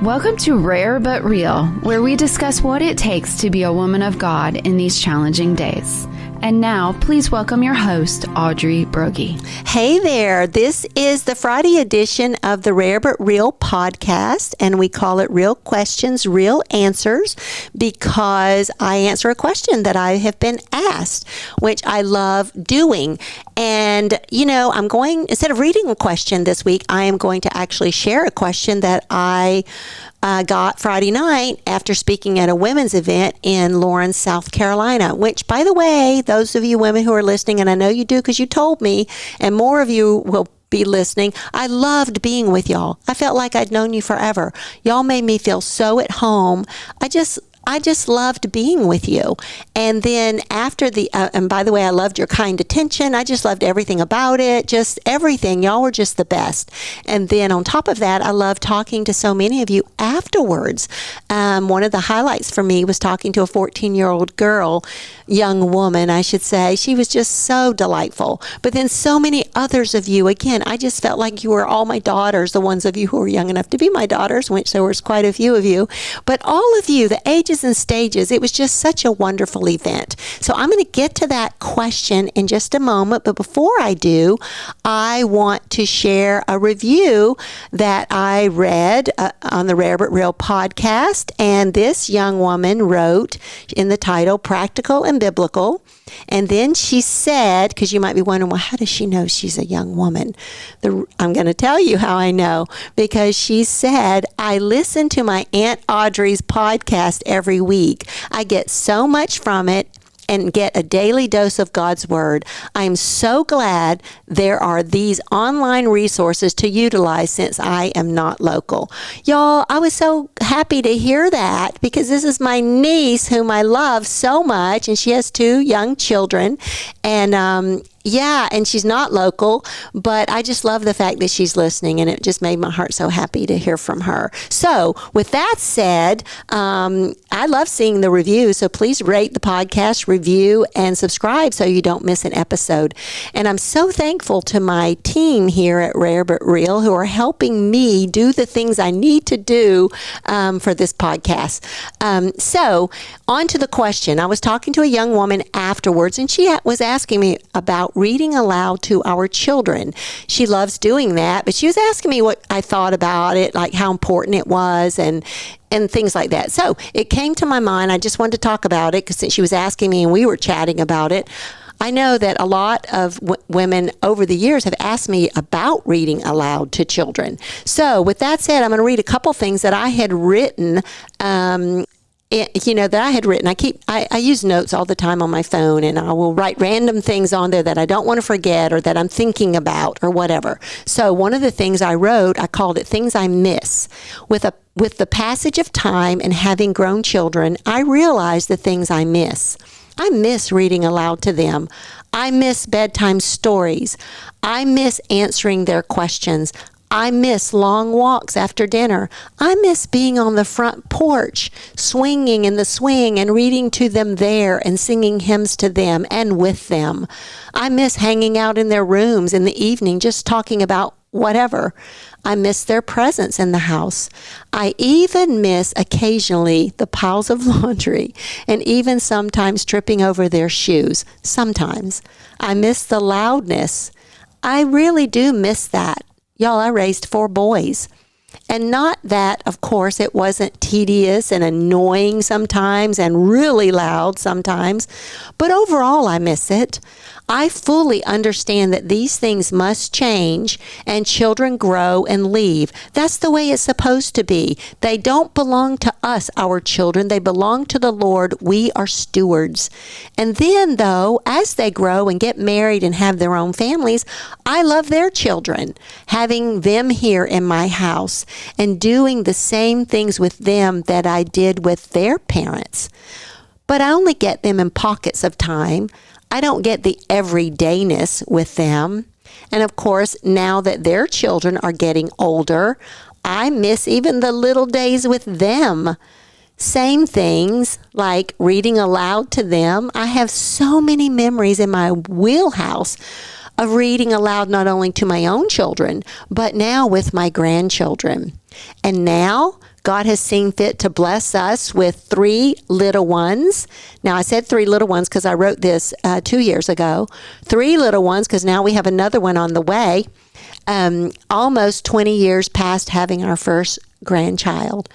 Welcome to Rare But Real, where we discuss what it takes to be a woman of God in these challenging days. And now, please welcome your host, Audrey Brogy. Hey there. This is the Friday edition of the Rare But Real podcast, and we call it Real Questions, Real Answers, because I answer a question that I have been asked, which I love doing. And, I'm going, instead of reading a question this week, I am going to actually share a question that I got Friday night after speaking at a women's event in Lawrence, South Carolina, which, by the way, those of you women who are listening, and I know you do because you told me, and more of you will be listening, I loved being with y'all. I felt like I'd known you forever. Y'all made me feel so at home. I just loved being with you. And then after and by the way, I loved your kind attention. I just loved everything about it, just everything. Y'all were just the best. And then on top of that, I loved talking to so many of you afterwards. One of the highlights for me was talking to a 14-year-old girl, young woman, I should say. She was just so delightful. But then so many others of you, again, I just felt like you were all my daughters, the ones of you who were young enough to be my daughters, which there was quite a few of you. But all of you, the ages and stages, it was just such a wonderful event. So I'm going to get to that question in just a moment, but before I do, I want to share a review that I read on the Rare But Real podcast, and this young woman wrote in the title, Practical and Biblical. And then she said, because you might be wondering, well, how does she know she's a young woman? I'm going to tell you how I know, because she said, I listen to my Aunt Audrey's podcast every week. I get so much from it and get a daily dose of God's Word. I'm so glad there are these online resources to utilize since I am not local. Y'all, I was so happy to hear that because this is my niece whom I love so much, and she has 2 young children. And and she's not local, but I just love the fact that she's listening, and it just made my heart so happy to hear from her. So with that said, I love seeing the reviews, so please rate the podcast, review, and subscribe so you don't miss an episode. And I'm so thankful to my team here at Rare But Real who are helping me do the things I need to do for this podcast. So on to the question. I was talking to a young woman afterwards, and she was asking me about reading aloud to our children. She loves doing that, but she was asking me what I thought about it, like how important it was and things like that. So it came to my mind. I just wanted to talk about it because since she was asking me and we were chatting about it, I know that a lot of women over the years have asked me about reading aloud to children. So with that said, I'm going to read a couple things that I had written that I had written. I use notes all the time on my phone, and I will write random things on there that I don't want to forget or that I'm thinking about or whatever. So one of the things I wrote, I called it Things I Miss. With the passage of time and having grown children, I realized the things I miss. I miss reading aloud to them. I miss bedtime stories. I miss answering their questions. I miss long walks after dinner. I miss being on the front porch, swinging in the swing and reading to them there and singing hymns to them and with them. I miss hanging out in their rooms in the evening, just talking about whatever. I miss their presence in the house. I even miss occasionally the piles of laundry and even sometimes tripping over their shoes. Sometimes. I miss the loudness. I really do miss that. Y'all, I raised 4 boys. And not that, of course, it wasn't tedious and annoying sometimes and really loud sometimes, but overall I miss it. I fully understand that these things must change and children grow and leave. That's the way it's supposed to be. They don't belong to us, our children. They belong to the Lord. We are stewards. And then, though, as they grow and get married and have their own families, I love their children, having them here in my house and doing the same things with them that I did with their parents. But I only get them in pockets of time. I don't get the everydayness with them. And of course, now that their children are getting older, I miss even the little days with them. Same things like reading aloud to them. I have so many memories in my wheelhouse of reading aloud not only to my own children, but now with my grandchildren. And now God has seen fit to bless us with 3 little ones. Now, I said 3 little ones because I wrote this 2 years ago. 3 little ones because now we have another one on the way. Almost 20 years past having our first grandchild.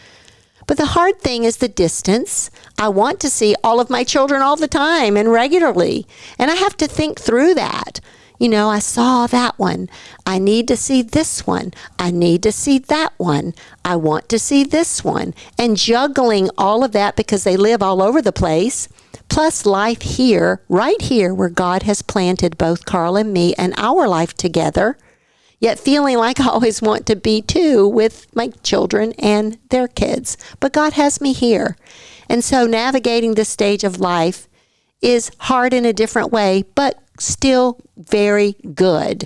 But the hard thing is the distance. I want to see all of my children all the time and regularly. And I have to think through that. I saw that one. I need to see this one. I need to see that one. I want to see this one. And juggling all of that because they live all over the place. Plus life here, right here where God has planted both Carl and me and our life together. Yet feeling like I always want to be too with my children and their kids. But God has me here. And so navigating this stage of life is hard in a different way, but still very good.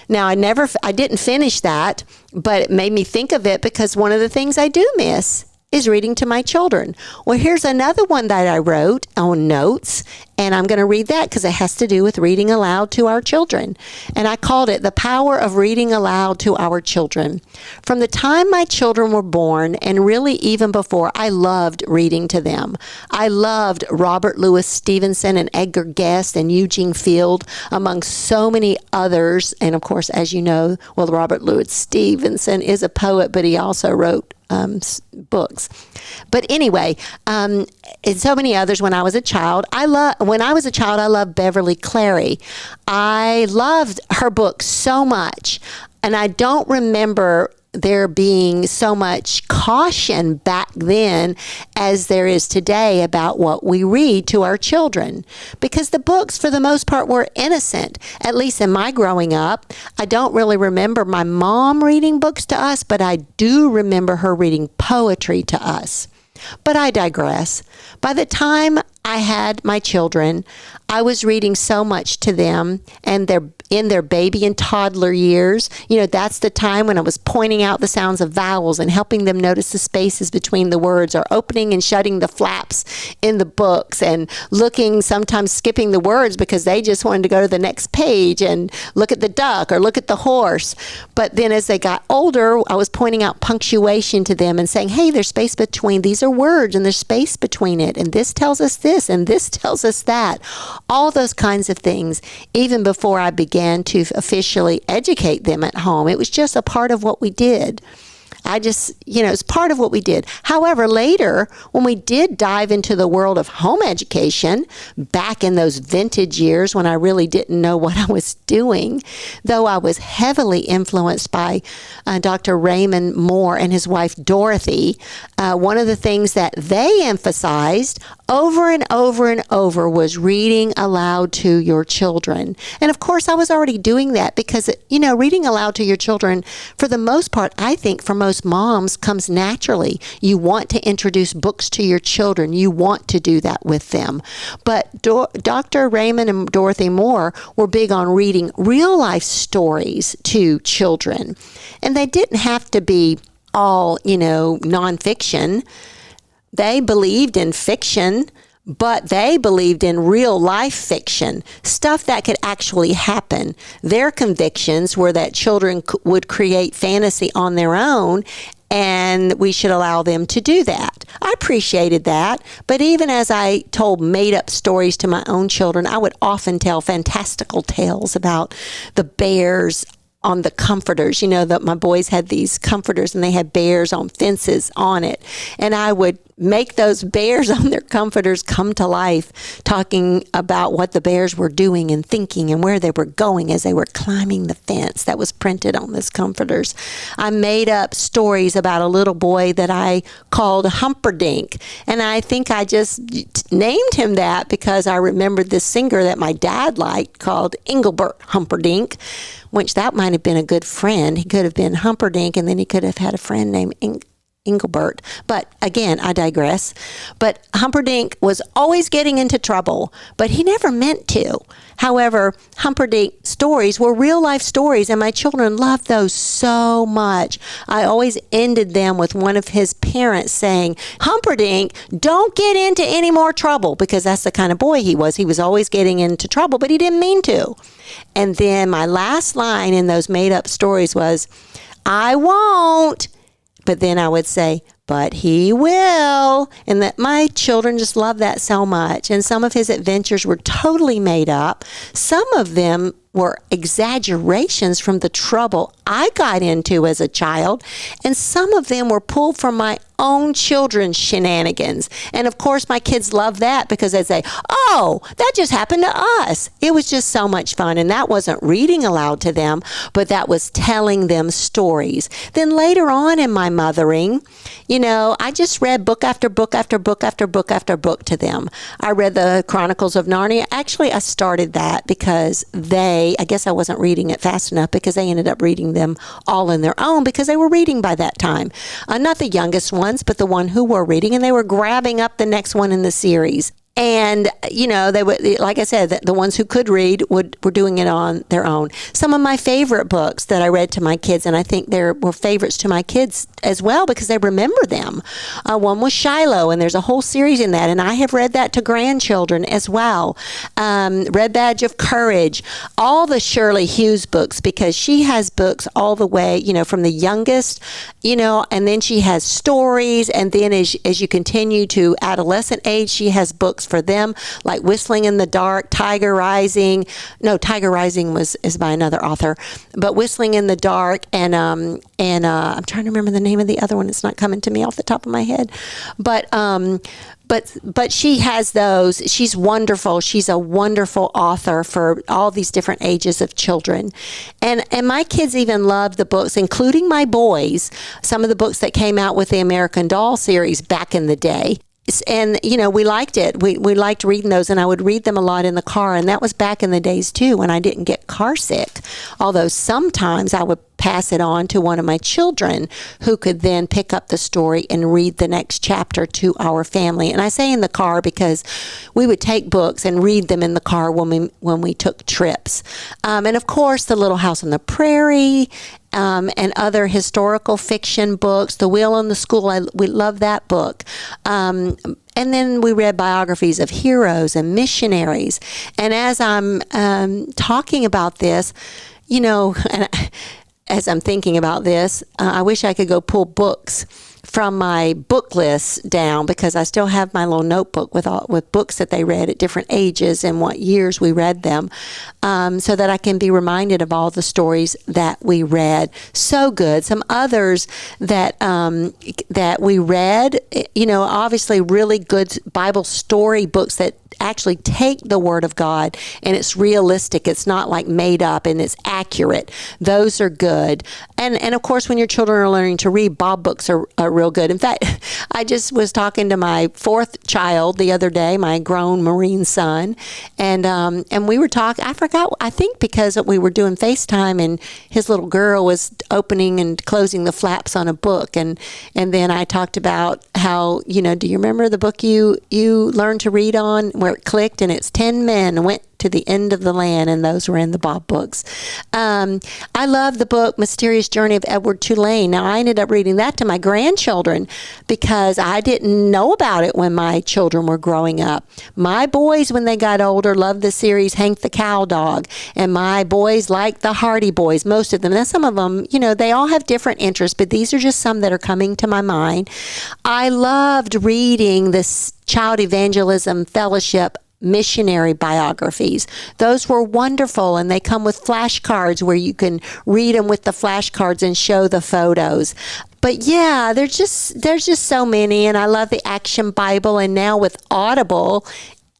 Now, I didn't finish that, but it made me think of it because one of the things I do miss is reading to my children. Well, here's another one that I wrote on notes, and I'm going to read that because it has to do with reading aloud to our children. And I called it The Power of Reading Aloud to Our Children. From the time my children were born, and really even before, I loved reading to them. I loved Robert Louis Stevenson and Edgar Guest and Eugene Field, among so many others. And of course, as you know, Robert Louis Stevenson is a poet, but he also wrote books. But anyway, and so many others when I was a child. I loved Beverly Cleary. I loved her books so much. And I don't remember there being so much caution back then as there is today about what we read to our children. Because the books, for the most part, were innocent. At least in my growing up, I don't really remember my mom reading books to us, but I do remember her reading poetry to us. But I digress. By the time I had my children, I was reading so much to them, and in their baby and toddler years. That's the time when I was pointing out the sounds of vowels and helping them notice the spaces between the words, or opening and shutting the flaps in the books, and sometimes skipping the words because they just wanted to go to the next page and look at the duck or look at the horse. But then as they got older, I was pointing out punctuation to them and saying, hey, there's space between, these are words and there's space between it, and this tells us this and this tells us that. All those kinds of things, even before I began to officially educate them at home. It was just a part of what we did. It's part of what we did. However, later, when we did dive into the world of home education, back in those vintage years when I really didn't know what I was doing, though I was heavily influenced by Dr. Raymond Moore and his wife Dorothy, one of the things that they emphasized over and over and over was reading aloud to your children. And of course, I was already doing that because, reading aloud to your children, for the most part, I think for most moms, comes naturally. You want to introduce books to your children. You want to do that with them. But Dr. Raymond and Dorothy Moore were big on reading real life stories to children. And they didn't have to be all, nonfiction. They believed in fiction, but they believed in real life fiction, stuff that could actually happen. Their convictions were that children would create fantasy on their own, and we should allow them to do that. I appreciated that, but even as I told made-up stories to my own children, I would often tell fantastical tales about the bears on the comforters. That my boys had these comforters and they had bears on fences on it. And I would make those bears on their comforters come to life, talking about what the bears were doing and thinking and where they were going as they were climbing the fence that was printed on those comforters. I made up stories about a little boy that I called Humperdinck. And I think I just named him that because I remembered this singer that my dad liked called Engelbert Humperdinck, which that might have been a good friend. He could have been Humperdinck, and then he could have had a friend named Engelbert. But again, I digress. But Humperdinck was always getting into trouble, but he never meant to. However, Humperdinck stories were real life stories, and my children loved those so much. I always ended them with one of his parents saying, Humperdinck, don't get into any more trouble, because that's the kind of boy he was. He was always getting into trouble, but he didn't mean to. And then my last line in those made up stories was, I won't. but then I would say, but he will. And that my children just love that so much. And some of his adventures were totally made up. Some of them were exaggerations from the trouble I got into as a child. And some of them were pulled from my own children's shenanigans. And of course, my kids love that because they say, oh, that just happened to us. It was just so much fun. And that wasn't reading aloud to them, but that was telling them stories. Then later on in my mothering, I just read book after book after book after book after book to them. I read the Chronicles of Narnia. Actually, I started that because I guess I wasn't reading it fast enough because they ended up reading them all on their own because they were reading by that time. Not the youngest ones, but the one who were reading, and they were grabbing up the next one in the series. And, they would, like I said, the ones who could read were doing it on their own. Some of my favorite books that I read to my kids, and I think they were favorites to my kids as well because they remember them. One was Shiloh, and there's a whole series in that, and I have read that to grandchildren as well. Red Badge of Courage, all the Shirley Hughes books, because she has books all the way, from the youngest, and then she has stories, and then as you continue to adolescent age, she has books for them, like Whistling in the Dark, Tiger Rising. No, Tiger Rising is by another author, but Whistling in the Dark, and I'm trying to remember the name of the other one. It's not coming to me off the top of my head, but she has those. She's wonderful. She's a wonderful author for all these different ages of children, and my kids even love the books, including my boys. Some of the books that came out with the American Doll series back in the day. And, we liked it. We liked reading those, and I would read them a lot in the car. And that was back in the days, too, when I didn't get car sick. Although sometimes I would pass it on to one of my children who could then pick up the story and read the next chapter to our family. And I say in the car because we would take books and read them in the car when we took trips. And, of course, The Little House on the Prairie, and other historical fiction books. The Wheel on the School, we love that book. And then we read biographies of heroes and missionaries. And as I'm talking about this, and as I'm thinking about this, I wish I could go pull books from my book list down because I still have my little notebook with books that they read at different ages and what years we read them, so that I can be reminded of all the stories that we read. So good. Some others that we read, obviously really good Bible story books that actually take the Word of God and it's realistic. It's not like made up, and it's accurate. Those are good. And of course, when your children are learning to read, Bob books are real good. In fact, I just was talking to my fourth child the other day, my grown Marine son, and we were talking. I forgot. I think because we were doing FaceTime, and his little girl was opening and closing the flaps on a book, and then I talked about how do you remember the book you learned to read on where it clicked, and it's 10 men went to the end of the land, and those were in the Bob books. I love the book Mysterious Journey of Edward Tulane. Now, I ended up reading that to my grandchildren because I didn't know about it when my children were growing up. My boys, when they got older, loved the series Hank the Cow Dog, and my boys liked the Hardy Boys, most of them. Now, some of them, they all have different interests, but these are just some that are coming to my mind. I loved reading this Child Evangelism Fellowship missionary biographies. Those were wonderful, and they come with flashcards where you can read them with the flashcards and show the photos. But yeah, there's just so many, and I love the Action Bible, and now with Audible,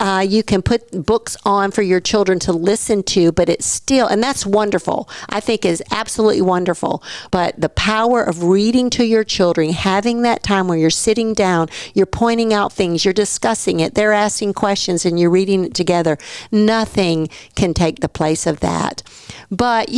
you can put books on for your children to listen to, but it's still, and that's wonderful. I think is absolutely wonderful. But the power of reading to your children, having that time where you're sitting down, you're pointing out things, you're discussing it, they're asking questions, and you're reading it together, nothing can take the place of that. But,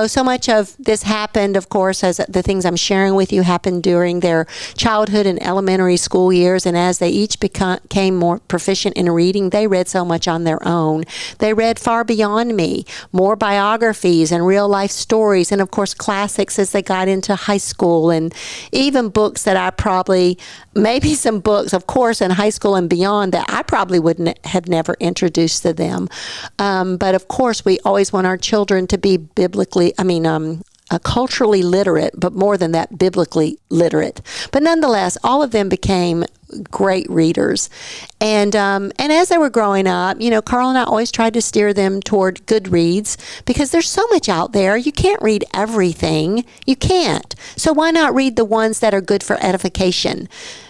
so much of this happened, of course, as the things I'm sharing with you happened during their childhood and elementary school years, and as they each became more proficient in reading, they read so much on their own. They read far beyond me, more biographies and real life stories, and of course classics as they got into high school, and even books that I probably, maybe some books, of course, in high school and beyond that I probably wouldn't have never introduced to them. But of course, we always want our children to be culturally literate, but more than that, biblically literate. But nonetheless, all of them became great readers. And as they were growing up, Carl and I always tried to steer them toward good reads because there's so much out there. You can't read everything. You can't. So why not read the ones that are good for edification?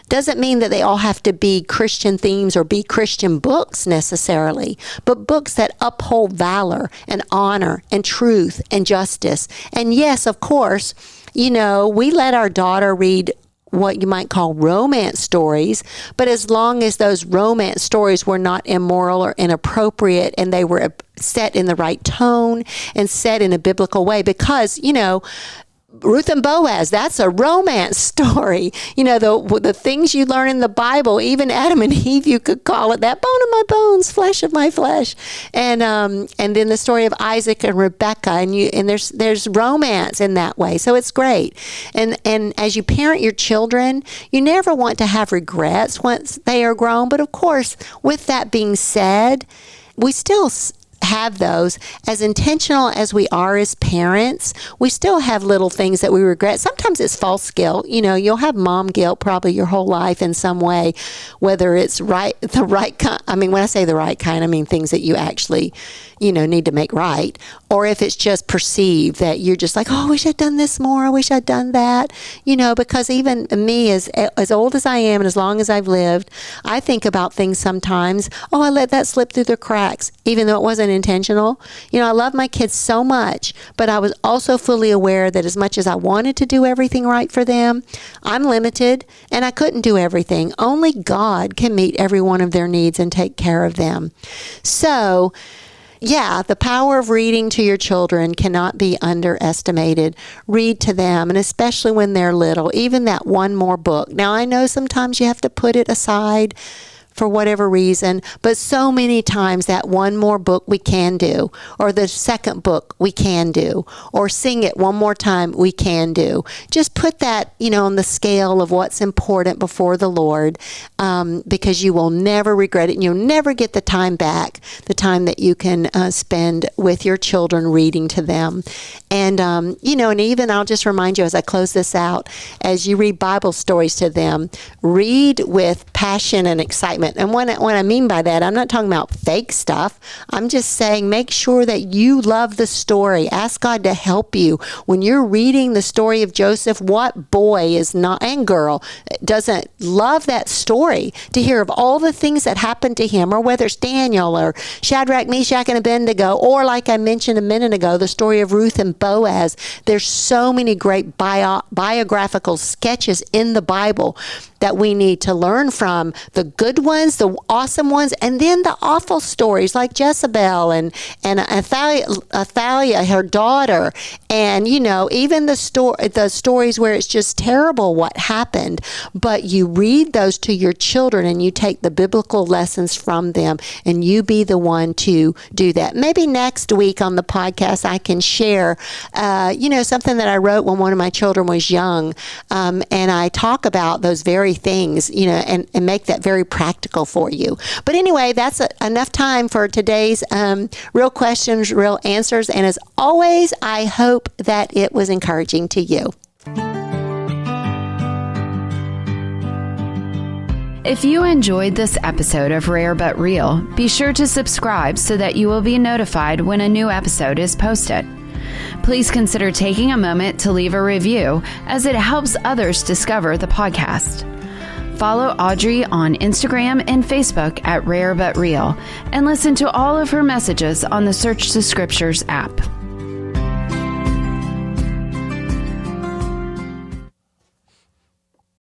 Doesn't mean that they all have to be Christian themes or be Christian books necessarily, but books that uphold valor and honor and truth and justice. And yes, of course, we let our daughter read what you might call romance stories, but as long as those romance stories were not immoral or inappropriate and they were set in the right tone and set in a biblical way, because, Ruth and Boaz, that's a romance story. The things you learn in the Bible, even Adam and Eve, you could call it that, bone of my bones, flesh of my flesh. And then the story of Isaac and Rebecca, and there's romance in that way. So it's great. And as you parent your children, you never want to have regrets once they are grown. But of course, with that being said, we still have those. As intentional as we are as parents, we still have little things that we regret. Sometimes it's false guilt. You'll have mom guilt probably your whole life in some way, whether it's the right kind. I mean, when I say the right kind, I mean things that you actually, need to make right. Or if it's just perceived that you're just like, oh, I wish I'd done this more. I wish I'd done that. Because even me, as old as I am and as long as I've lived, I think about things sometimes. Oh, I let that slip through the cracks, even though it wasn't intentional. I love my kids so much, but I was also fully aware that as much as I wanted to do everything right for them, I'm limited and I couldn't do everything. Only God can meet every one of their needs and take care of them. So, yeah, the power of reading to your children cannot be underestimated. Read to them, and especially when they're little, even that one more book. Now, I know sometimes you have to put it aside for whatever reason, but so many times that one more book we can do, or the second book we can do, or sing it one more time we can do. Just put that, on the scale of what's important before the Lord, because you will never regret it, and you'll never get the time back, the time that you can spend with your children reading to them. And, and even I'll just remind you as I close this out, as you read Bible stories to them, read with passion and excitement. And what I mean by that, I'm not talking about fake stuff. I'm just saying make sure that you love the story. Ask God to help you. When you're reading the story of Joseph, what boy is not, and girl, doesn't love that story, to hear of all the things that happened to him, or whether it's Daniel or Shadrach, Meshach, and Abednego, or like I mentioned a minute ago, the story of Ruth and Boaz. There's so many great biographical sketches in the Bible that we need to learn from, the good ones, the awesome ones, and then the awful stories like Jezebel and Athaliah, her daughter, and even the stories where it's just terrible what happened. But you read those to your children and you take the biblical lessons from them, and you be the one to do that. Maybe next week on the podcast I can share something that I wrote when one of my children was young, and I talk about those very things, and make that very practical for you. But anyway, that's enough time for today's Real Questions, Real Answers. And as always, I hope that it was encouraging to you. If you enjoyed this episode of Rare But Real, be sure to subscribe so that you will be notified when a new episode is posted. Please consider taking a moment to leave a review, as it helps others discover the podcast. Follow Audrey on Instagram and Facebook at Rare But Real, and listen to all of her messages on the Search the Scriptures app.